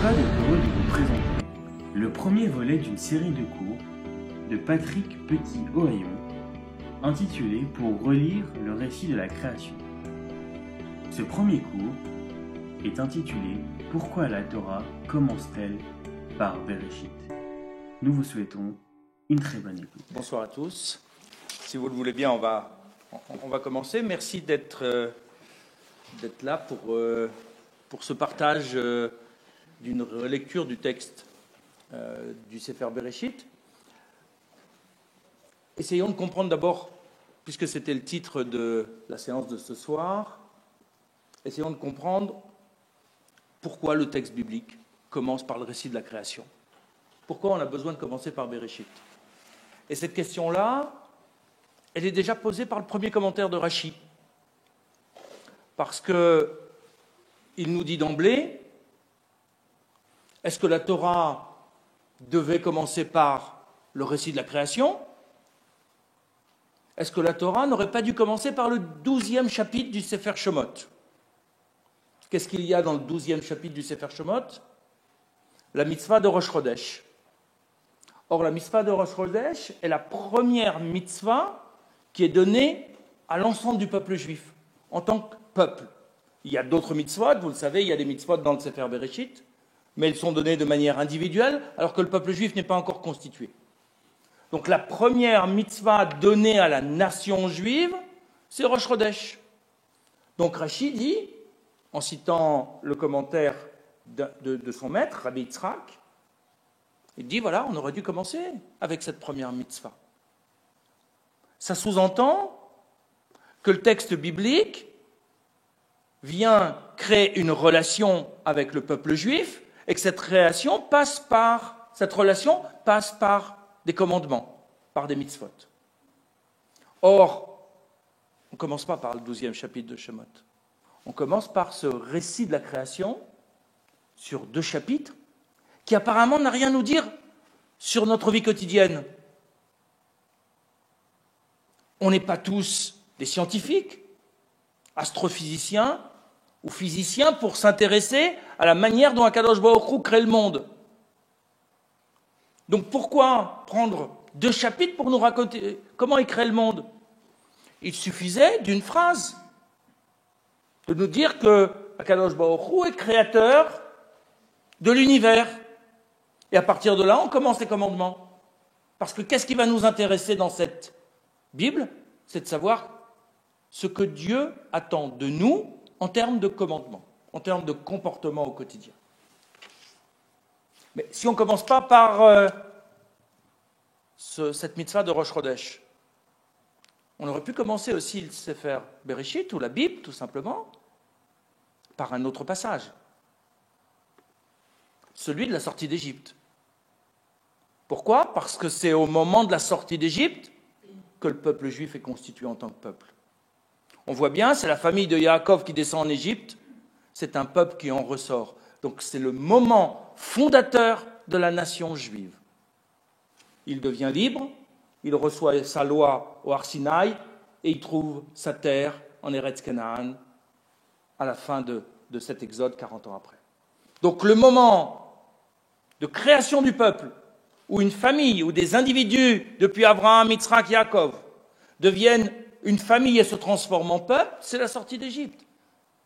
très heureux de vous présenter le premier volet d'une série de cours de Patrick Petit-Ohaillon intitulé « Pour relire le récit de la création ». Ce premier cours est intitulé « Pourquoi la Torah commence-t-elle par Bereshit ?» Nous vous souhaitons une très bonne écoute. Bonsoir à tous. Si vous le voulez bien, on va commencer. Merci d'être là pour ce partage d'une relecture du texte du Sefer Bereshit. Essayons de comprendre d'abord, puisque c'était le titre de la séance de ce soir, essayons de comprendre pourquoi le texte biblique commence par le récit de la création. Pourquoi on a besoin de commencer par Bereshit? Et cette question-là, elle est déjà posée par le premier commentaire de Rashi. Parce qu'il nous dit d'emblée, est-ce que la Torah devait commencer par le récit de la création? Est-ce que la Torah n'aurait pas dû commencer par le 12e chapitre du Sefer Shemot? Qu'est-ce qu'il y a dans le 12e chapitre du Sefer Shemot? La mitzvah de Rosh Chodesh. Or, la mitzvah de Rosh Chodesh est la première mitzvah qui est donnée à l'ensemble du peuple juif, en tant que peuple. Il y a d'autres mitzvot, vous le savez, il y a des mitzvot dans le Sefer Bereshit, mais elles sont données de manière individuelle, alors que le peuple juif n'est pas encore constitué. Donc la première mitzvah donnée à la nation juive, c'est Rosh Chodesh. Donc Rashi dit, en citant le commentaire de son maître, Rabbi Yitzhak, il dit, voilà, on aurait dû commencer avec cette première mitzvah. Ça sous-entend que le texte biblique vient créer une relation avec le peuple juif et que cette relation passe par des commandements, par des mitzvot. Or, on ne commence pas par le 12e chapitre de Shemot. On commence par ce récit de la création sur 2 chapitres qui apparemment n'a rien à nous dire sur notre vie quotidienne. On n'est pas tous des scientifiques, astrophysiciens ou physiciens pour s'intéresser à la manière dont Akadosh Baruch Hu crée le monde. Donc pourquoi prendre 2 chapitres pour nous raconter comment il crée le monde? Il suffisait d'une phrase, de nous dire que Akadosh Baruch Hu est créateur de l'univers. Et à partir de là, on commence les commandements. Parce que qu'est-ce qui va nous intéresser dans cette Bible? C'est de savoir ce que Dieu attend de nous en termes de commandements, en termes de comportement au quotidien. Mais si on ne commence pas par cette mitzvah de Rosh Chodesh, on aurait pu commencer aussi le Sefer Bereshit, ou la Bible, tout simplement, par un autre passage. Celui de la sortie d'Égypte. Pourquoi? Parce que c'est au moment de la sortie d'Égypte que le peuple juif est constitué en tant que peuple. On voit bien, c'est la famille de Yaakov qui descend en Égypte, c'est un peuple qui en ressort. Donc c'est le moment fondateur de la nation juive. Il devient libre, il reçoit sa loi au Har Sinaï et il trouve sa terre en Eretz Canaan à la fin de cet exode 40 ans après. Donc le moment de création du peuple, où une famille, où des individus, depuis Abraham, Yitzhak, Yaakov, deviennent une famille et se transforment en peuple, c'est la sortie d'Égypte.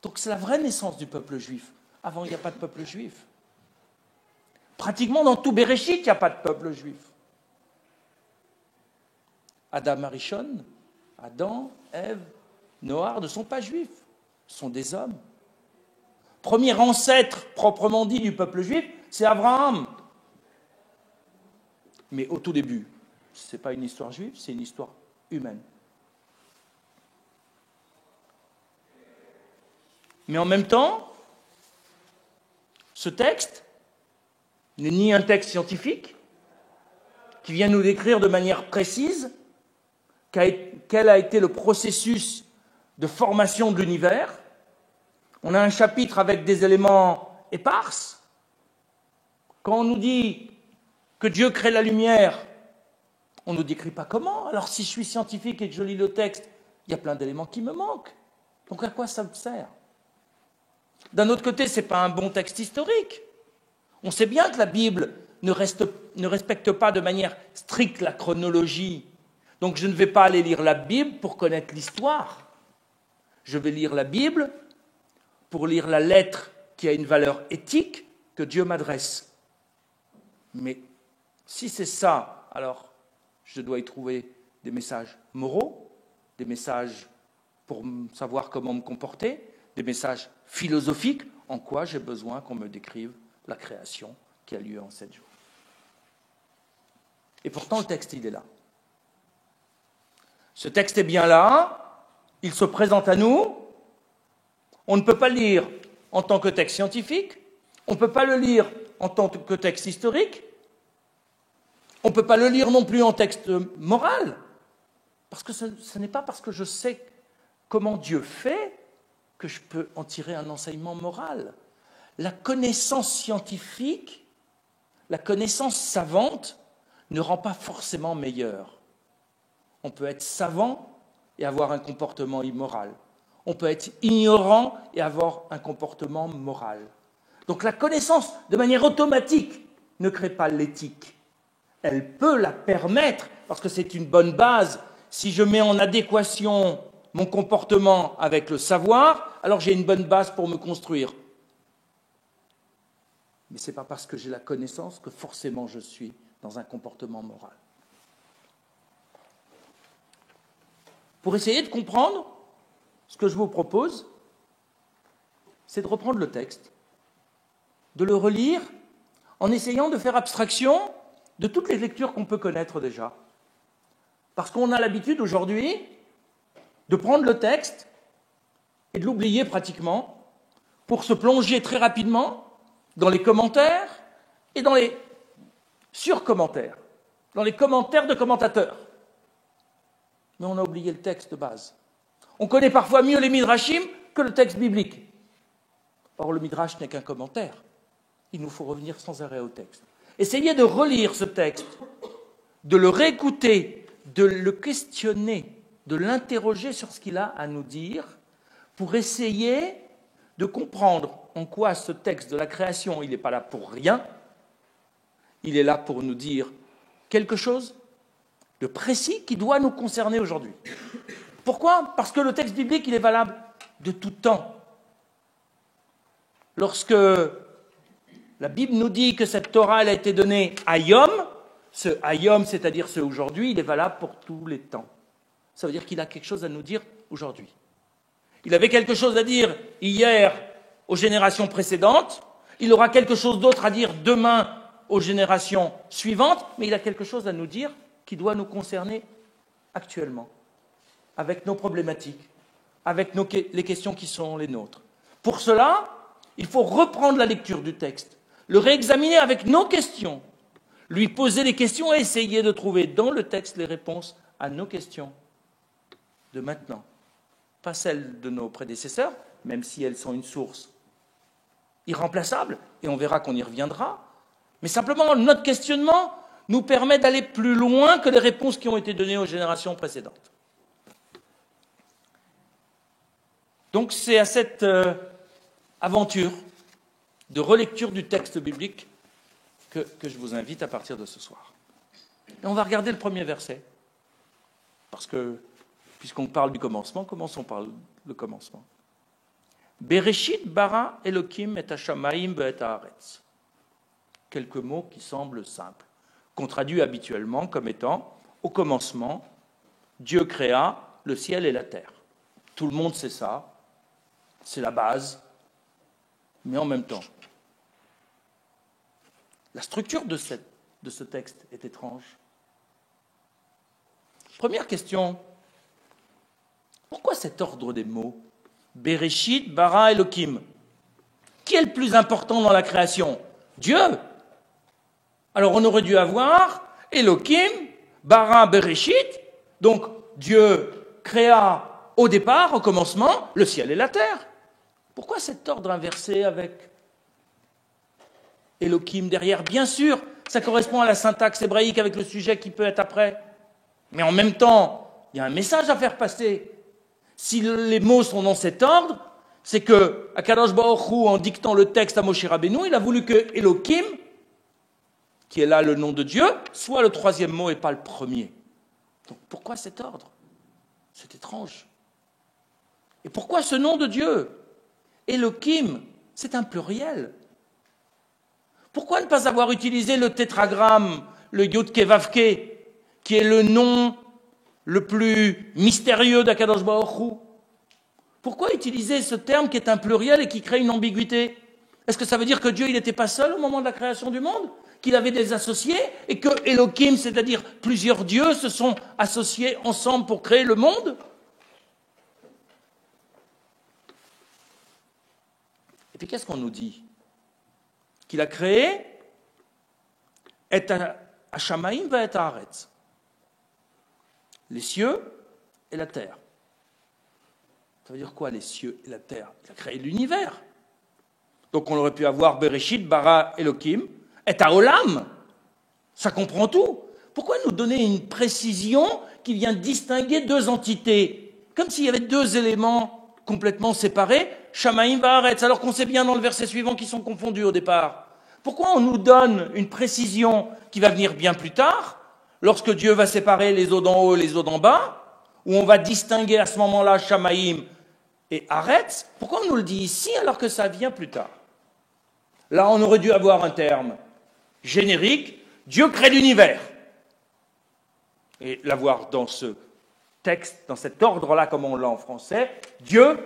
Donc c'est la vraie naissance du peuple juif. Avant, il n'y a pas de peuple juif. Pratiquement dans tout Bereshit, il n'y a pas de peuple juif. Adam Arishon, Adam, Ève, Noach ne sont pas juifs, ce sont des hommes. Premier ancêtre proprement dit du peuple juif, c'est Abraham. Mais au tout début, ce n'est pas une histoire juive, c'est une histoire humaine. Mais en même temps, ce texte n'est ni un texte scientifique qui vient nous décrire de manière précise quel a été le processus de formation de l'univers. On a un chapitre avec des éléments épars. Quand on nous dit que Dieu crée la lumière, on ne nous décrit pas comment. Alors si je suis scientifique et que je lis le texte, il y a plein d'éléments qui me manquent. Donc à quoi ça me sert? D'un autre côté, ce n'est pas un bon texte historique. On sait bien que la Bible ne respecte pas de manière stricte la chronologie. Donc je ne vais pas aller lire la Bible pour connaître l'histoire. Je vais lire la Bible pour lire la lettre qui a une valeur éthique que Dieu m'adresse. Mais si c'est ça, alors je dois y trouver des messages moraux, des messages pour savoir comment me comporter, des messages philosophiques, en quoi j'ai besoin qu'on me décrive la création qui a lieu en 7 jours. Et pourtant, le texte, il est là. Ce texte est bien là, il se présente à nous. On ne peut pas le lire en tant que texte scientifique, on ne peut pas le lire en tant que texte historique, on ne peut pas le lire non plus en texte moral, parce que ce n'est pas parce que je sais comment Dieu fait que je peux en tirer un enseignement moral. La connaissance scientifique, la connaissance savante ne rend pas forcément meilleur. On peut être savant et avoir un comportement immoral. On peut être ignorant et avoir un comportement moral. Donc la connaissance, de manière automatique, ne crée pas l'éthique. Elle peut la permettre, parce que c'est une bonne base. Si je mets en adéquation mon comportement avec le savoir, alors j'ai une bonne base pour me construire. Mais ce n'est pas parce que j'ai la connaissance que forcément je suis dans un comportement moral. Pour essayer de comprendre, ce que je vous propose, c'est de reprendre le texte, de le relire en essayant de faire abstraction de toutes les lectures qu'on peut connaître déjà. Parce qu'on a l'habitude aujourd'hui de prendre le texte et de l'oublier pratiquement pour se plonger très rapidement dans les commentaires et dans les surcommentaires, dans les commentaires de commentateurs. Mais on a oublié le texte de base. On connaît parfois mieux les midrashim que le texte biblique. Or, le midrash n'est qu'un commentaire. Il nous faut revenir sans arrêt au texte. Essayez de relire ce texte, de le réécouter, de le questionner, de l'interroger sur ce qu'il a à nous dire, pour essayer de comprendre en quoi ce texte de la création, il n'est pas là pour rien, il est là pour nous dire quelque chose de précis qui doit nous concerner aujourd'hui. Pourquoi ? Parce que le texte biblique, il est valable de tout temps. Lorsque la Bible nous dit que cette Torah elle a été donnée à Yom, ce Hayom, c'est-à-dire ce aujourd'hui, il est valable pour tous les temps. Ça veut dire qu'il a quelque chose à nous dire aujourd'hui. Il avait quelque chose à dire hier aux générations précédentes, il aura quelque chose d'autre à dire demain aux générations suivantes, mais il a quelque chose à nous dire qui doit nous concerner actuellement, avec nos problématiques, avec les questions qui sont les nôtres. Pour cela, il faut reprendre la lecture du texte, le réexaminer avec nos questions, lui poser des questions et essayer de trouver dans le texte les réponses à nos questions de maintenant. Pas celles de nos prédécesseurs, même si elles sont une source irremplaçable, et on verra qu'on y reviendra, mais simplement notre questionnement nous permet d'aller plus loin que les réponses qui ont été données aux générations précédentes. Donc c'est à cette aventure de relecture du texte biblique que je vous invite à partir de ce soir. Et on va regarder le premier verset, parce que, puisqu'on parle du commencement, commençons par le commencement. Bereshit bara Elokim et hashamayim ve'et haaretz. Quelques mots qui semblent simples, qu'on traduit habituellement comme étant « au commencement, Dieu créa le ciel et la terre ». Tout le monde sait ça, c'est la base, mais en même temps, la structure de ce texte est étrange. Première question, pourquoi cet ordre des mots ? Bereshit, bara, Elokim. Qui est le plus important dans la création ? Dieu. Alors on aurait dû avoir Elokim, bara, Bereshit. Donc Dieu créa au départ, au commencement, le ciel et la terre. Pourquoi cet ordre inversé avec Elokim derrière ? Bien sûr, ça correspond à la syntaxe hébraïque avec le sujet qui peut être après. Mais en même temps, il y a un message à faire passer. Si les mots sont dans cet ordre, c'est que Akadosh Baruch Hu, en dictant le texte à Moshe Rabbeinu, il a voulu que Elohim, qui est là le nom de Dieu, soit le troisième mot et pas le premier. Donc pourquoi cet ordre? C'est étrange. Et pourquoi ce nom de Dieu? Elohim, c'est un pluriel. Pourquoi ne pas avoir utilisé le tétragramme, le Yud-Ke Vav-Ke, qui est le nom le plus mystérieux d'Akadosh Baruch Hu? Pourquoi utiliser ce terme qui est un pluriel et qui crée une ambiguïté? Est-ce que ça veut dire que Dieu n'était pas seul au moment de la création du monde? Qu'il avait des associés et que Elohim, c'est-à-dire plusieurs dieux, se sont associés ensemble pour créer le monde? Et puis qu'est-ce qu'on nous dit? Qu'il a créé et Hashamaim va et Haaretz, les cieux et la terre. Ça veut dire quoi, les cieux et la terre? Il a créé l'univers. Donc on aurait pu avoir Bereshit, Bara, Elohim, et Haolam. Ça comprend tout. Pourquoi nous donner une précision qui vient distinguer deux entités? Comme s'il y avait deux éléments complètement séparés, Shamaim Va'aretz, alors qu'on sait bien dans le verset suivant qu'ils sont confondus au départ. Pourquoi on nous donne une précision qui va venir bien plus tard, lorsque Dieu va séparer les eaux d'en haut et les eaux d'en bas, où on va distinguer à ce moment-là Shamaim et Haaretz? Pourquoi on nous le dit ici alors que ça vient plus tard? Là, on aurait dû avoir un terme générique, Dieu crée l'univers. Et l'avoir dans ce texte, dans cet ordre-là, comme on l'a en français, Dieu,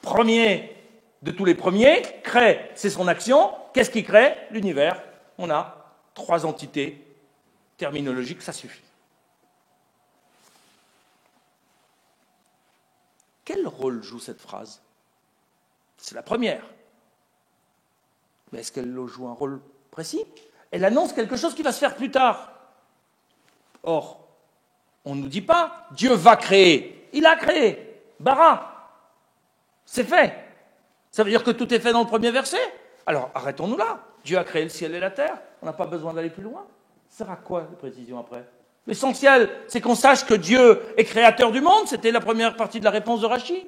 premier de tous les premiers, crée, c'est son action. Qu'est-ce qui crée? L'univers. On a trois entités terminologiques, ça suffit. Quel rôle joue cette phrase? C'est la première. Mais est-ce qu'elle joue un rôle précis? Elle annonce quelque chose qui va se faire plus tard. Or, on ne nous dit pas Dieu va créer. Il a créé. Bara. C'est fait. Ça veut dire que tout est fait dans le premier verset? Alors, arrêtons-nous là. Dieu a créé le ciel et la terre. On n'a pas besoin d'aller plus loin. Ça sert à quoi, les précisions après? L'essentiel, c'est qu'on sache que Dieu est créateur du monde. C'était la première partie de la réponse de Rachi,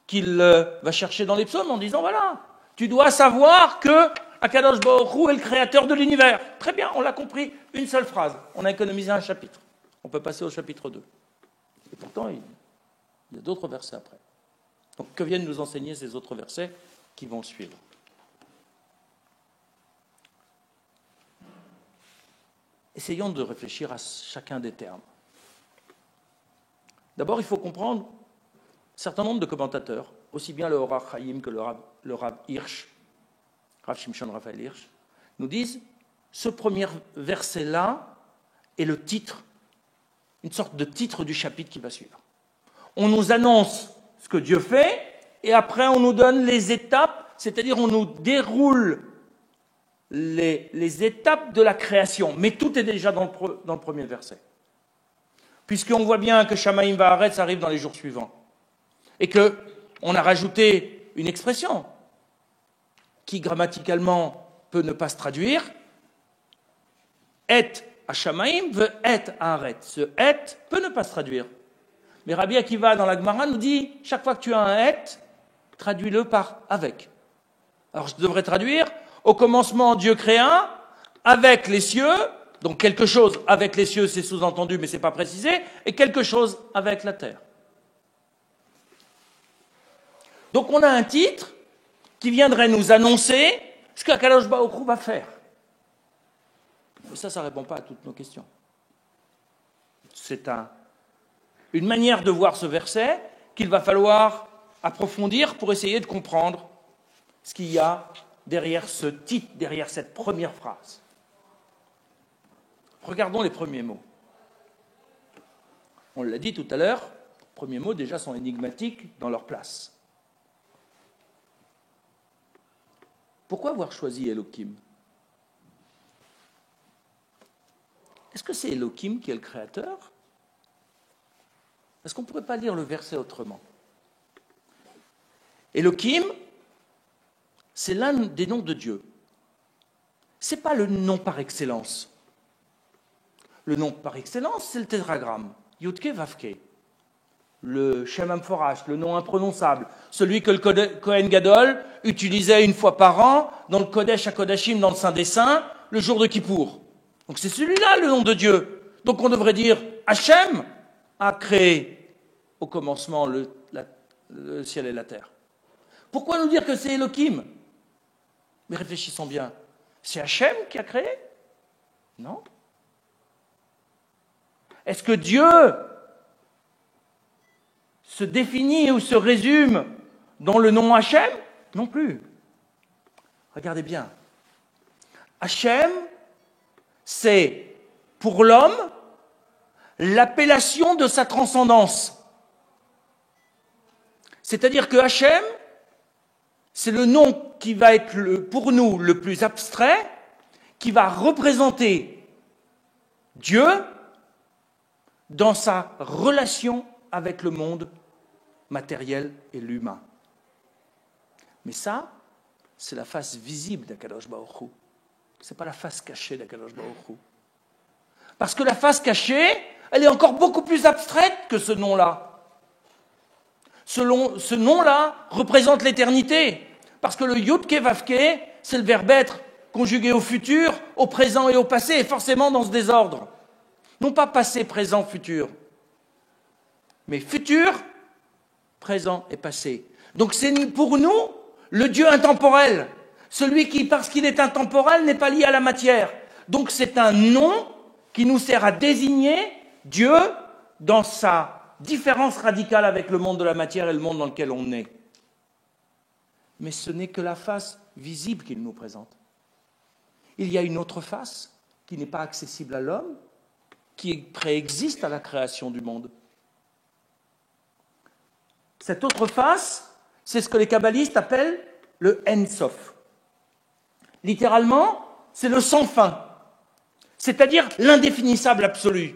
qu'il va chercher dans les psaumes en disant, voilà, tu dois savoir que Akadosh Baruch Hu est le créateur de l'univers. Très bien, on l'a compris. Une seule phrase. On a économisé un chapitre. On peut passer au chapitre 2. Et pourtant, il y a d'autres versets après. Donc, que viennent nous enseigner ces autres versets qui vont suivre? Essayons de réfléchir à chacun des termes. D'abord, il faut comprendre un certain nombre de commentateurs, aussi bien le Orach Chaim que le Rav Hirsch, Rav Shimshon Raphaël Hirsch, nous disent ce premier verset-là est le titre, une sorte de titre du chapitre qui va suivre. On nous annonce ce que Dieu fait, et après on nous donne les étapes, c'est-à-dire on nous déroule les étapes de la création. Mais tout est déjà dans le premier verset. Puisqu'on voit bien que Shamaim Va'aretz arrive dans les jours suivants. Et qu'on a rajouté une expression qui grammaticalement peut ne pas se traduire. Et Hashamaim veut et Haaretz. Ce et peut ne pas se traduire. Mais Rabbi Akiva dans la Gemara nous dit, chaque fois que tu as un et, traduis-le par avec. Alors je devrais traduire, au commencement Dieu créa, avec les cieux, donc quelque chose avec les cieux c'est sous-entendu mais c'est pas précisé, et quelque chose avec la terre. Donc on a un titre qui viendrait nous annoncer ce qu'Akadosh Baruch Hu va faire. Mais ça ne répond pas à toutes nos questions. C'est une manière de voir ce verset qu'il va falloir approfondir pour essayer de comprendre ce qu'il y a derrière ce titre, derrière cette première phrase. Regardons les premiers mots. On l'a dit tout à l'heure, les premiers mots déjà sont énigmatiques dans leur place. Pourquoi avoir choisi Elohim? Est-ce que c'est Elohim qui est le créateur? Est-ce qu'on ne pourrait pas lire le verset autrement? Elohim, c'est l'un des noms de Dieu. Ce n'est pas le nom par excellence. Le nom par excellence, c'est le tétragramme, Yud-Ke Vav-Ke. le Shem Amphorach, le nom imprononçable, celui que le Kohen Gadol utilisait une fois par an dans le Kodesh HaKodashim, dans le Saint des Saints, le jour de Kippour. Donc c'est celui-là le nom de Dieu. Donc on devrait dire Hachem a créé au commencement le ciel et la terre. Pourquoi nous dire que c'est Elohim? Mais réfléchissons bien. C'est Hachem qui a créé? Non. Est-ce que Dieu se définit ou se résume dans le nom Hachem? Non plus. Regardez bien. Hachem, c'est pour l'homme l'appellation de sa transcendance. C'est-à-dire que Hachem, c'est le nom qui va être pour nous le plus abstrait, qui va représenter Dieu dans sa relation avec le monde matériel et l'humain. Mais ça, c'est la face visible d'Akadosh Baruch Hu. Ce n'est pas la face cachée d'Akadosh Baruch Hu. Parce que la face cachée, elle est encore beaucoup plus abstraite que ce nom-là. Ce nom-là représente l'éternité. Parce que le Yud-Ke Vav-Ke, c'est le verbe être conjugué au futur, au présent et au passé, et forcément dans ce désordre. Non pas passé, présent, futur. Mais futur, présent et passé. Donc c'est pour nous le Dieu intemporel. Celui qui, parce qu'il est intemporel, n'est pas lié à la matière. Donc c'est un nom qui nous sert à désigner Dieu dans sa différence radicale avec le monde de la matière et le monde dans lequel on est. Mais ce n'est que la face visible qu'il nous présente. Il y a une autre face qui n'est pas accessible à l'homme, qui préexiste à la création du monde. Cette autre face, c'est ce que les kabbalistes appellent le Ein Sof. Littéralement, c'est le sans fin, c'est-à-dire l'indéfinissable absolu.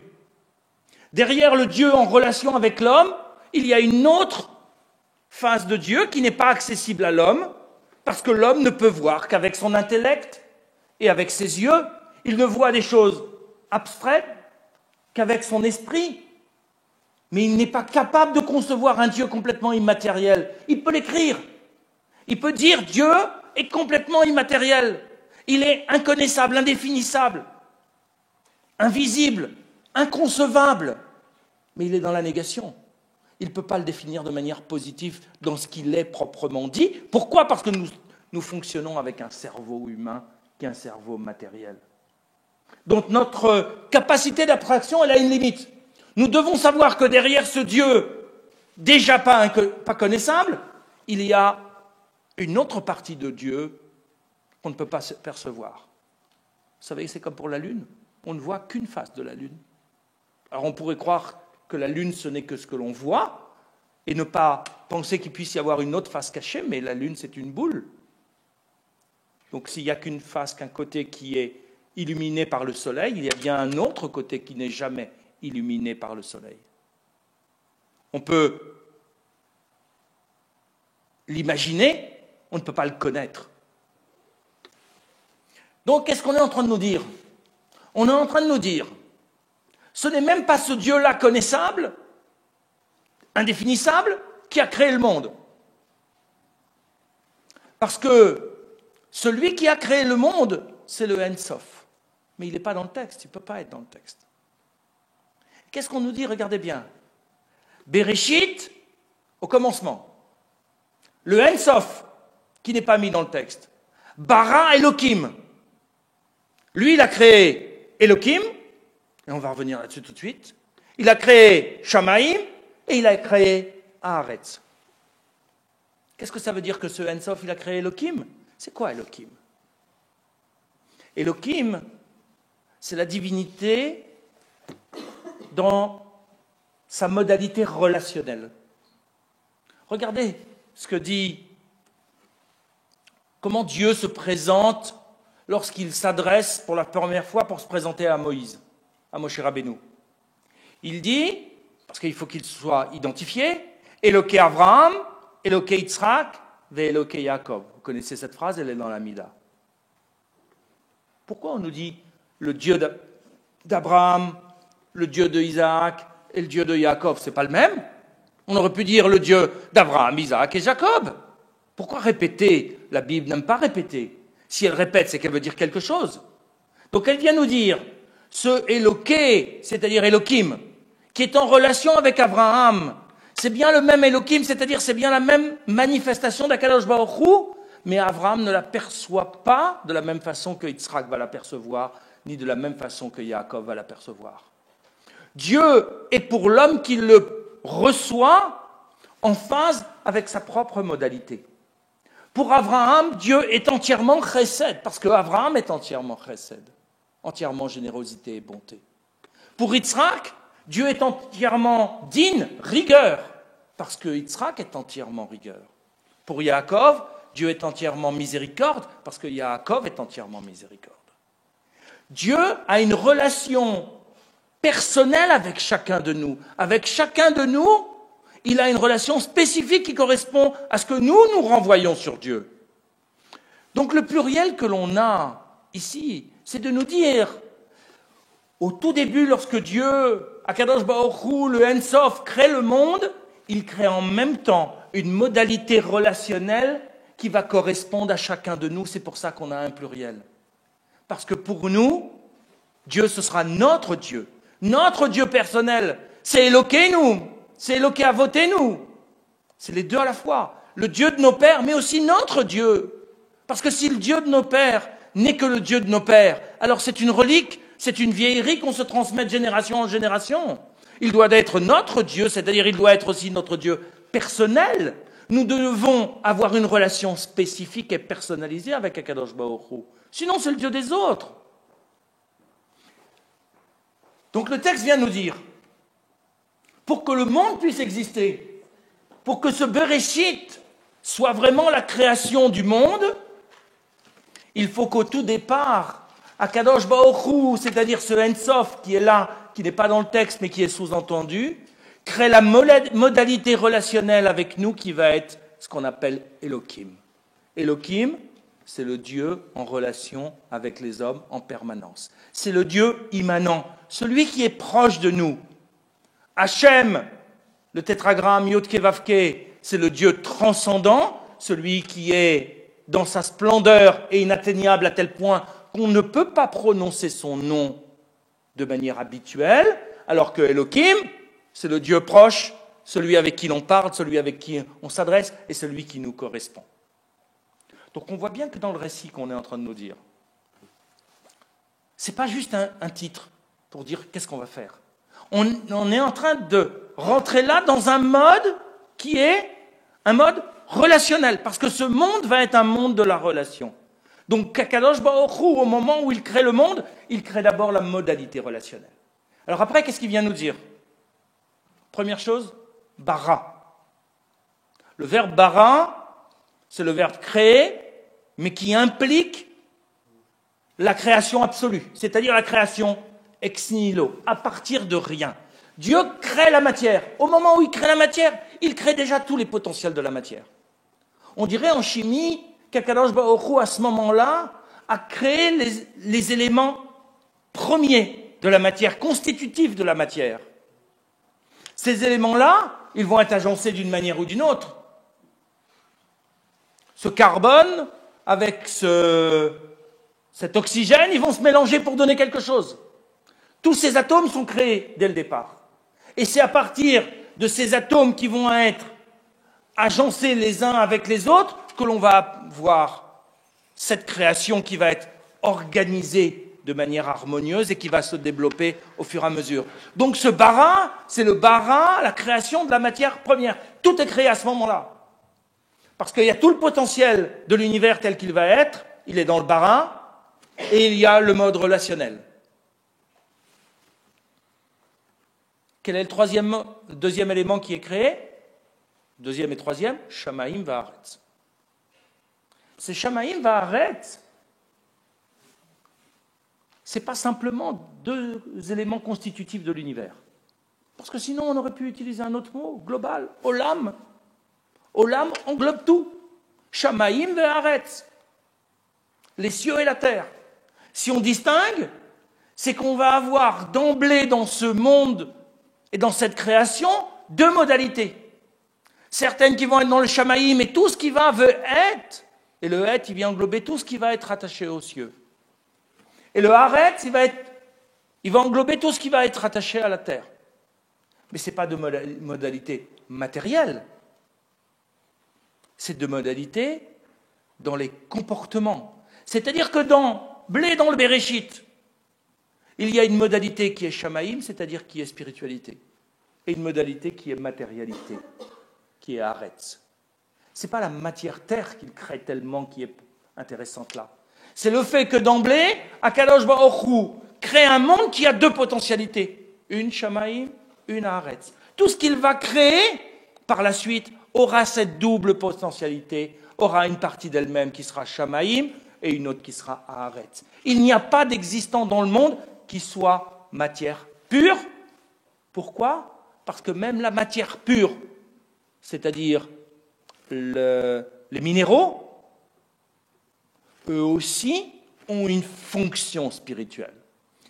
Derrière le Dieu en relation avec l'homme, il y a une autre face de Dieu qui n'est pas accessible à l'homme, parce que l'homme ne peut voir qu'avec son intellect et avec ses yeux. Il ne voit des choses abstraites qu'avec son esprit. Mais il n'est pas capable de concevoir un Dieu complètement immatériel. Il peut l'écrire. Il peut dire Dieu est complètement immatériel. Il est inconnaissable, indéfinissable, invisible, inconcevable. Mais il est dans la négation. Il ne peut pas le définir de manière positive dans ce qu'il est proprement dit. Pourquoi? Parce que nous fonctionnons avec un cerveau humain qui est un cerveau matériel. Donc notre capacité d'abstraction, elle a une limite. Nous devons savoir que derrière ce Dieu, déjà pas connaissable, il y a une autre partie de Dieu qu'on ne peut pas percevoir. Vous savez, c'est comme pour la Lune. On ne voit qu'une face de la Lune. Alors on pourrait croire que la Lune, ce n'est que ce que l'on voit, et ne pas penser qu'il puisse y avoir une autre face cachée, mais la Lune, c'est une boule. Donc s'il n'y a qu'une face, qu'un côté qui est illuminé par le Soleil, il y a bien un autre côté qui n'est jamais illuminé par le Soleil. On peut l'imaginer, on ne peut pas le connaître. Donc qu'est-ce qu'on est en train de nous dire? On est en train de nous dire, ce n'est même pas ce Dieu-là connaissable, indéfinissable, qui a créé le monde. Parce que celui qui a créé le monde, c'est le Ein Sof. Mais il n'est pas dans le texte, il ne peut pas être dans le texte. Qu'est-ce qu'on nous dit? Regardez bien. Bereshit, au commencement. Le Ein Sof, qui n'est pas mis dans le texte. Bara Elohim. Lui, il a créé Elohim, et on va revenir là-dessus tout de suite. Il a créé Shamaim, et il a créé Haaretz. Qu'est-ce que ça veut dire que ce Ein Sof, il a créé Elohim? C'est quoi Elohim? Elohim, c'est la divinité dans sa modalité relationnelle. Regardez ce que dit, comment Dieu se présente lorsqu'il s'adresse pour la première fois pour se présenter à Moïse, à Moshe Rabbeinu. Il dit, parce qu'il faut qu'il soit identifié, Eloké Avraham, Eloké Yitzhak, Ve'Eloké Yaakov. Vous connaissez cette phrase, elle est dans la Mida. Pourquoi on nous dit le Dieu d'Abraham, le Dieu de Isaac et le Dieu de Yaakov? C'est pas le même? On aurait pu dire le Dieu d'Abraham, Isaac et Jacob. Pourquoi répéter? La Bible n'aime pas répéter. Si elle répète, c'est qu'elle veut dire quelque chose. Donc elle vient nous dire, ce Éloqué, c'est-à-dire Elohim, qui est en relation avec Abraham, c'est bien le même Elohim, c'est-à-dire c'est bien la même manifestation d'Akadosh Baruch Hu, mais Abraham ne l'aperçoit pas de la même façon que Yitzhak va l'apercevoir, ni de la même façon que Yaakov va l'apercevoir. Dieu est pour l'homme qui le reçoit en phase avec sa propre modalité. Pour Abraham, Dieu est entièrement chesed, parce que Abraham est entièrement chesed, entièrement générosité et bonté. Pour Yitzhak, Dieu est entièrement din, rigueur, parce que Yitzhak est entièrement rigueur. Pour Yaakov, Dieu est entièrement miséricorde, parce que Yaakov est entièrement miséricorde. Dieu a une relation personnelle avec chacun de nous. Avec chacun de nous, il a une relation spécifique qui correspond à ce que nous renvoyons sur Dieu. Donc le pluriel que l'on a ici, c'est de nous dire, au tout début, lorsque Dieu, Akadosh Baruch Hu, le En Sof, crée le monde, il crée en même temps une modalité relationnelle qui va correspondre à chacun de nous. C'est pour ça qu'on a un pluriel. Parce que pour nous, Dieu, ce sera notre Dieu personnel. C'est Eloquenu, c'est Eloqué Avotenu. C'est les deux à la fois. Le Dieu de nos pères, mais aussi notre Dieu. Parce que si le Dieu de nos pères n'est que le Dieu de nos pères, alors c'est une relique, c'est une vieillerie qu'on se transmet de génération en génération. Il doit être notre Dieu, c'est-à-dire il doit être aussi notre Dieu personnel. Nous devons avoir une relation spécifique et personnalisée avec Akadosh Baruch Hu. Sinon, c'est le Dieu des autres. Donc le texte vient nous dire, pour que le monde puisse exister, pour que ce Bereshit soit vraiment la création du monde, il faut qu'au tout départ, Akadosh Baruch Hu, c'est-à-dire ce En Sof qui est là, qui n'est pas dans le texte mais qui est sous-entendu, crée la modalité relationnelle avec nous qui va être ce qu'on appelle Elohim. Elohim, c'est le Dieu en relation avec les hommes en permanence. C'est le Dieu immanent, celui qui est proche de nous. Hachem, le tétragramme Yod-Ke Vav-Ke, c'est le Dieu transcendant, celui qui est dans sa splendeur et inatteignable à tel point qu'on ne peut pas prononcer son nom de manière habituelle, alors que Elohim, c'est le Dieu proche, celui avec qui l'on parle, celui avec qui on s'adresse et celui qui nous correspond. Donc on voit bien que dans le récit qu'on est en train de nous dire, ce n'est pas juste un titre pour dire qu'est-ce qu'on va faire. On est en train de rentrer là dans un mode qui est un mode relationnel, parce que ce monde va être un monde de la relation. Donc Kadosh Baruch Hu, au moment où il crée le monde, il crée d'abord la modalité relationnelle. Alors après, qu'est-ce qu'il vient nous dire? Première chose, bara. Le verbe bara, c'est le verbe créer, mais qui implique la création absolue, c'est-à-dire la création ex nihilo, à partir de rien. Dieu crée la matière. Au moment où il crée la matière, il crée déjà tous les potentiels de la matière. On dirait en chimie qu'Akadosh Baruch Hu, à ce moment-là, a créé les éléments premiers de la matière, constitutifs de la matière. Ces éléments-là, ils vont être agencés d'une manière ou d'une autre. Ce carbone, avec cet oxygène, ils vont se mélanger pour donner quelque chose. Tous ces atomes sont créés dès le départ. Et c'est à partir de ces atomes qui vont être agencés les uns avec les autres que l'on va voir cette création qui va être organisée de manière harmonieuse et qui va se développer au fur et à mesure. Donc ce bara, c'est le bara, la création de la matière première. Tout est créé à ce moment-là. Parce qu'il y a tout le potentiel de l'univers tel qu'il va être, il est dans le bara, et il y a le mode relationnel. Quel est le deuxième élément qui est créé? Deuxième et troisième, Shamaim va'aretz. C'est Shamaim va'aretz. Ce n'est pas simplement deux éléments constitutifs de l'univers. Parce que sinon, on aurait pu utiliser un autre mot, global, olam. Olam englobe tout. Shamaim ve'aretz. Les cieux et la terre. Si on distingue, c'est qu'on va avoir d'emblée dans ce monde et dans cette création deux modalités. certaines qui vont être dans le Shamaïm, et tout ce qui veut être, et le Het, il vient englober tout ce qui va être attaché aux cieux. Et le Haaretz, il va englober tout ce qui va être attaché à la terre. Mais ce n'est pas de modalité matérielle, c'est de modalité dans les comportements. C'est-à-dire que dans le Béréchit, il y a une modalité qui est Shamaïm, c'est-à-dire qui est spiritualité, et une modalité qui est matérialité, qui est Haaretz. Ce n'est pas la matière terre qu'il crée tellement qui est intéressante là. C'est le fait que d'emblée, Akadosh Baruch Hu crée un monde qui a deux potentialités, une Shamaïm, une Haaretz. Tout ce qu'il va créer, par la suite, aura cette double potentialité, aura une partie d'elle-même qui sera Shamaïm et une autre qui sera Haaretz. Il n'y a pas d'existant dans le monde qui soit matière pure. Pourquoi ? Parce que même la matière pure, c'est-à-dire les minéraux, eux aussi ont une fonction spirituelle.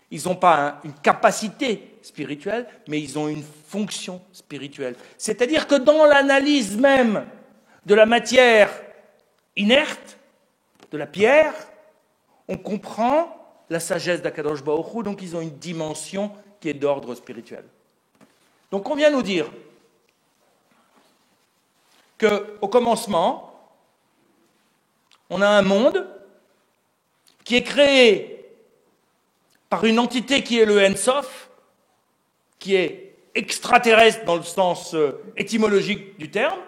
Ils n'ont pas une capacité spirituelle, mais ils ont une fonction spirituelle. C'est-à-dire que dans l'analyse même de la matière inerte, de la pierre, on comprend la sagesse d'Akadosh Baruch Hu, donc ils ont une dimension qui est d'ordre spirituel. Donc on vient nous dire qu'au commencement, on a un monde qui est créé par une entité qui est le Ensof, qui est extraterrestre dans le sens étymologique du terme.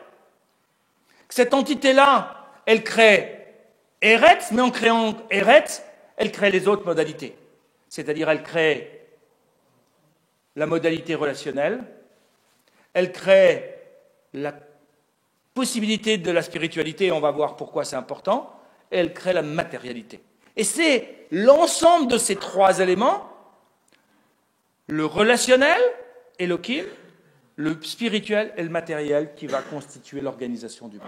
Cette entité-là, elle crée Eretz, mais en créant Eretz, elle crée les autres modalités. C'est-à-dire, elle crée la modalité relationnelle, elle crée la possibilité de la spiritualité, on va voir pourquoi c'est important, et elle crée la matérialité. Et c'est l'ensemble de ces trois éléments, le relationnel, Elohim, le spirituel et le matériel, qui va constituer l'organisation du monde.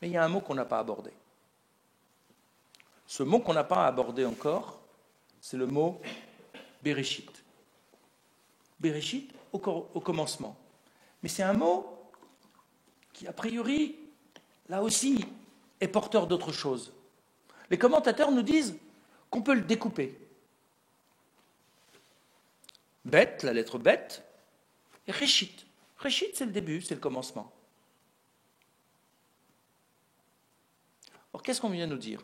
Mais il y a un mot qu'on n'a pas abordé. Ce mot qu'on n'a pas abordé encore, c'est le mot Béréchit. Béréchit au commencement. Mais c'est un mot qui, a priori, là aussi, est porteur d'autre chose. Les commentateurs nous disent qu'on peut le découper. Bet, la lettre Bet, et Réchit. Réchit, c'est le début, c'est le commencement. Alors, qu'est-ce qu'on vient nous dire ?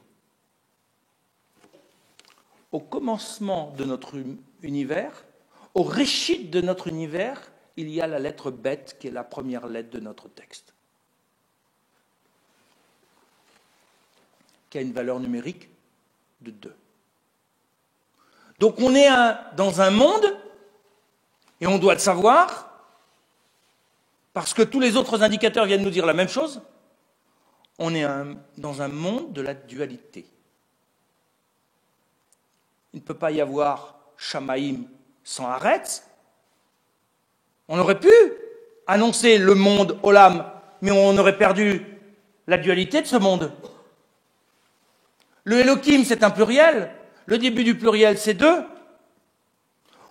Au commencement de notre univers, au Réchit de notre univers, il y a la lettre Bet, qui est la première lettre de notre texte, qui a une valeur numérique de 2. Donc on est dans un monde, et on doit le savoir, parce que tous les autres indicateurs viennent nous dire la même chose, on est dans un monde de la dualité. Il ne peut pas y avoir Shamaïm sans Haaretz. On aurait pu annoncer le monde Olam, mais on aurait perdu la dualité de ce monde. Le Elohim, c'est un pluriel. Le début du pluriel, c'est 2.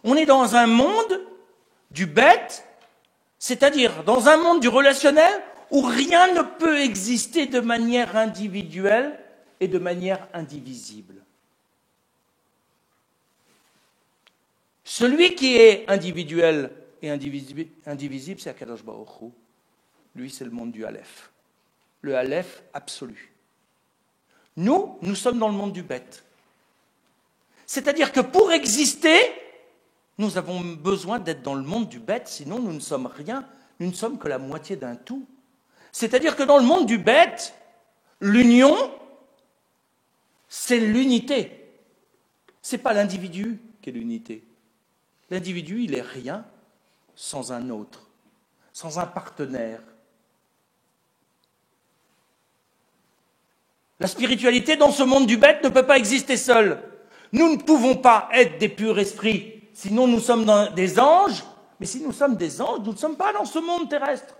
On est dans un monde du bête, c'est-à-dire dans un monde du relationnel où rien ne peut exister de manière individuelle et de manière indivisible. Celui qui est individuel et indivisible, c'est Akadosh Baruch Hu. Lui, c'est le monde du Aleph. Le Aleph absolu. Nous sommes dans le monde du bête. C'est-à-dire que pour exister, nous avons besoin d'être dans le monde du bête, sinon nous ne sommes rien, nous ne sommes que la moitié d'un tout. C'est-à-dire que dans le monde du bête, l'union, c'est l'unité. Ce n'est pas l'individu qui est l'unité. L'individu, il est rien sans un autre, sans un partenaire. La spiritualité dans ce monde du bête ne peut pas exister seule. Nous ne pouvons pas être des purs esprits, sinon nous sommes des anges, mais si nous sommes des anges, nous ne sommes pas dans ce monde terrestre.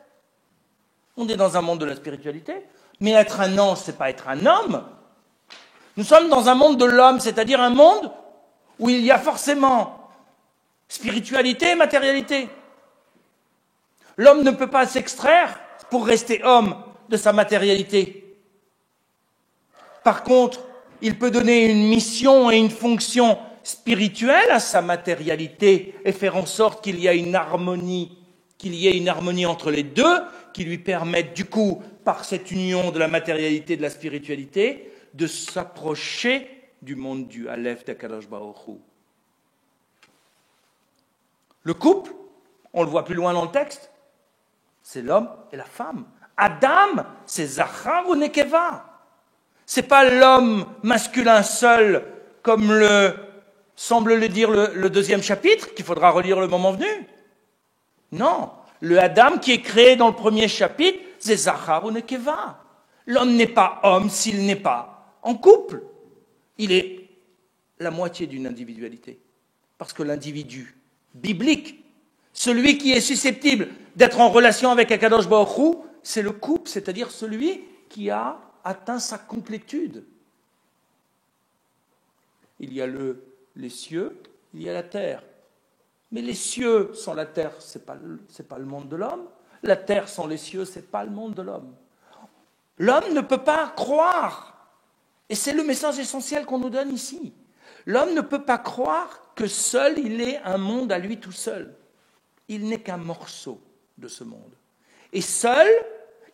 On est dans un monde de la spiritualité, mais être un ange, ce n'est pas être un homme. Nous sommes dans un monde de l'homme, c'est-à-dire un monde où il y a forcément spiritualité et matérialité. L'homme ne peut pas s'extraire pour rester homme de sa matérialité. Par contre, il peut donner une mission et une fonction spirituelle à sa matérialité et faire en sorte qu'il y ait une harmonie entre les deux, qui lui permette du coup, par cette union de la matérialité et de la spiritualité, de s'approcher du monde du Aleph d'Akadosh Baruch Hu. Le couple, on le voit plus loin dans le texte, c'est l'homme et la femme. Adam, c'est Zachar ou Nekeva. C'est pas l'homme masculin seul, comme semble le dire le deuxième chapitre, qu'il faudra relire le moment venu. Non, le Adam qui est créé dans le premier chapitre, c'est Zachar ou Nekeva. L'homme n'est pas homme s'il n'est pas en couple. Il est la moitié d'une individualité. Parce que l'individu biblique, celui qui est susceptible d'être en relation avec Akadosh Baruch Hu, c'est le couple, c'est-à-dire celui qui a atteint sa complétude. Il y a les cieux, il y a la terre. Mais les cieux sans la terre, ce n'est pas le monde de l'homme. La terre sans les cieux, ce n'est pas le monde de l'homme. L'homme ne peut pas croire, et c'est le message essentiel qu'on nous donne ici. L'homme ne peut pas croire que seul il est un monde à lui tout seul. Il n'est qu'un morceau de ce monde. Et seul,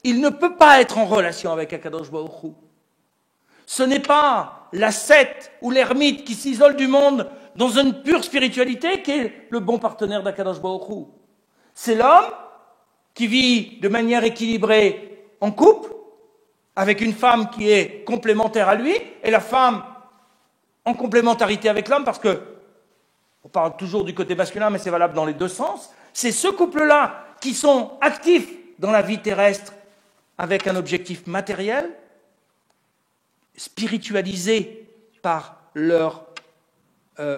il ne peut pas être en relation avec Akadosh Baruch Hu. Ce n'est pas l'ascète ou l'ermite qui s'isole du monde dans une pure spiritualité qui est le bon partenaire d'Akadosh Baruch Hu. C'est l'homme qui vit de manière équilibrée en couple, avec une femme qui est complémentaire à lui, et la femme en complémentarité avec l'homme, parce que on parle toujours du côté masculin, mais c'est valable dans les deux sens. C'est ce couple-là qui sont actifs dans la vie terrestre avec un objectif matériel, spiritualisé par leur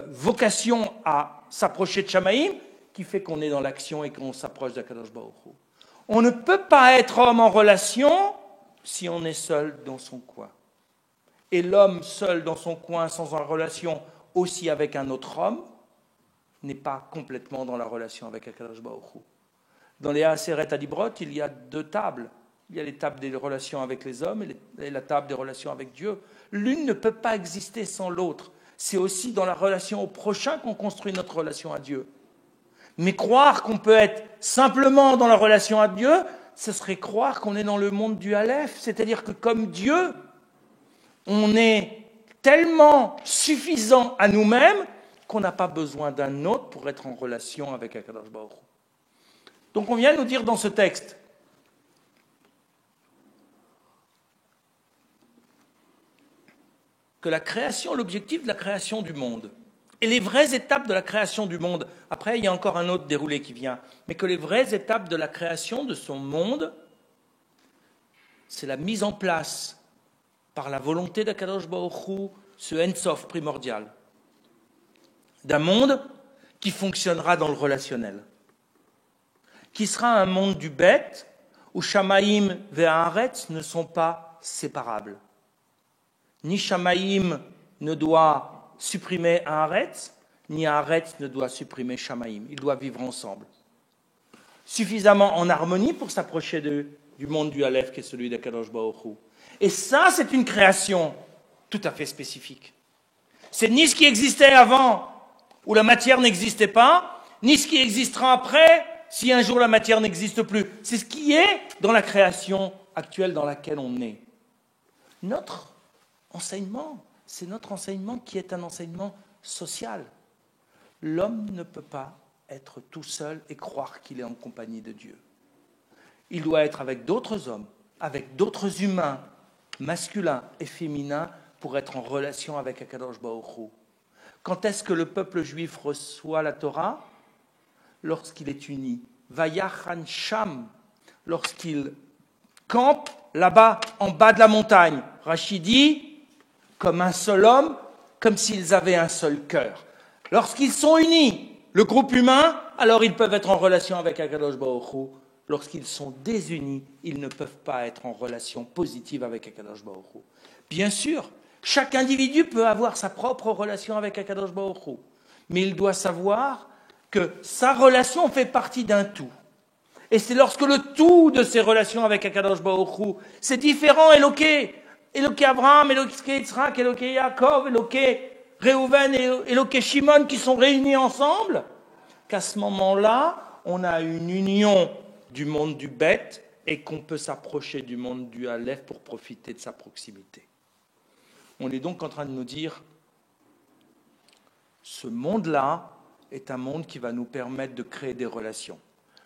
vocation à s'approcher de Shamaïm, qui fait qu'on est dans l'action et qu'on s'approche d'Akadosh Baruch Hu. On ne peut pas être homme en relation si on est seul dans son coin. Et l'homme seul dans son coin, sans en relation aussi avec un autre homme, n'est pas complètement dans la relation avec Akadosh Baruch Hu. Dans les Aseret Adibrot, il y a deux tables. Il y a les tables des relations avec les hommes et la table des relations avec Dieu. L'une ne peut pas exister sans l'autre. C'est aussi dans la relation au prochain qu'on construit notre relation à Dieu. Mais croire qu'on peut être simplement dans la relation à Dieu, ce serait croire qu'on est dans le monde du Aleph. C'est-à-dire que comme Dieu, on est tellement suffisant à nous-mêmes qu'on n'a pas besoin d'un autre pour être en relation avec Akadosh Baruch Hu. Donc on vient nous dire dans ce texte que la création, l'objectif de la création du monde, et les vraies étapes de la création du monde, après il y a encore un autre déroulé qui vient, mais que les vraies étapes de la création de son monde, c'est la mise en place par la volonté d'Akadosh Baruch Hu, ce Ensof primordial, d'un monde qui fonctionnera dans le relationnel, qui sera un monde du bête, où Shamaïm et Haaretz ne sont pas séparables. Ni Shamaïm ne doit supprimer Haaretz, ni Haaretz ne doit supprimer Shamaïm. Ils doivent vivre ensemble. Suffisamment en harmonie pour s'approcher du monde du Aleph, qui est celui d'Akadosh Baruch Hu. Et ça, c'est une création tout à fait spécifique. C'est ni ce qui existait avant, où la matière n'existait pas, ni ce qui existera après, si un jour la matière n'existe plus. C'est ce qui est dans la création actuelle dans laquelle on est. Notre enseignement, c'est notre enseignement qui est un enseignement social. L'homme ne peut pas être tout seul et croire qu'il est en compagnie de Dieu. Il doit être avec d'autres hommes, avec d'autres humains, masculins et féminins, pour être en relation avec Akadosh Baruch Hu. Quand est-ce que le peuple juif reçoit la Torah? Lorsqu'il est uni. Vayachan Sham, lorsqu'il campe là-bas, en bas de la montagne. Rachid dit, comme un seul homme, comme s'ils avaient un seul cœur. Lorsqu'ils sont unis, le groupe humain, alors ils peuvent être en relation avec Akadosh Baruch Hu. Lorsqu'ils sont désunis, ils ne peuvent pas être en relation positive avec Akadosh Baruch Hu. Bien sûr, chaque individu peut avoir sa propre relation avec Akadosh Baruch Hu, mais il doit savoir que sa relation fait partie d'un tout. Et c'est lorsque le tout de ces relations avec Akadosh Baruch Hu, c'est différent, Eloké Abraham, Eloké Yitzhak, Eloké Yaakov, Eloké Reuven et Eloké Shimon qui sont réunis ensemble, qu'à ce moment-là, on a une union du monde du bête et qu'on peut s'approcher du monde du Aleph pour profiter de sa proximité. On est donc en train de nous dire, ce monde-là est un monde qui va nous permettre de créer des relations.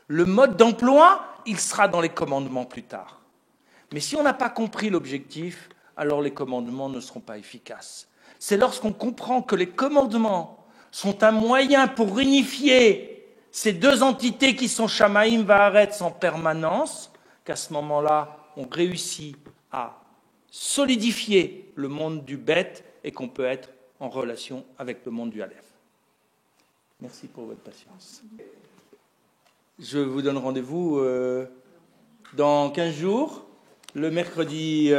Le mode d'emploi, il sera dans les commandements plus tard. Mais si on n'a pas compris l'objectif, alors les commandements ne seront pas efficaces. C'est lorsqu'on comprend que les commandements sont un moyen pour unifier ces deux entités qui sont Shamaïm Vaaretz en permanence, qu'à ce moment-là, on réussit à solidifier le monde du bête et qu'on peut être en relation avec le monde du Aleph. Merci pour votre patience. Je vous donne rendez-vous dans 15 jours, le mercredi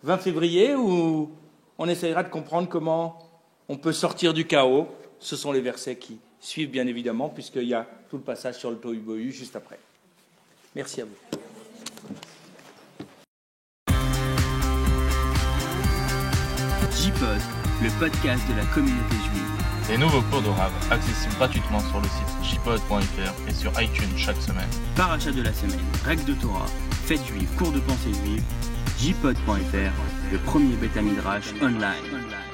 20 février, où on essaiera de comprendre comment on peut sortir du chaos. Ce sont les versets qui suivent, bien évidemment, puisqu'il y a tout le passage sur le Tohu Bohu juste après. Merci à vous. J-Pod, le podcast de la communauté juive. Les nouveaux cours de Rav, accessibles gratuitement sur le site jpod.fr et sur iTunes chaque semaine. Paracha de la semaine, règles de Torah, fêtes juives, cours de pensée juive, jpod.fr, le premier Beth Midrash online.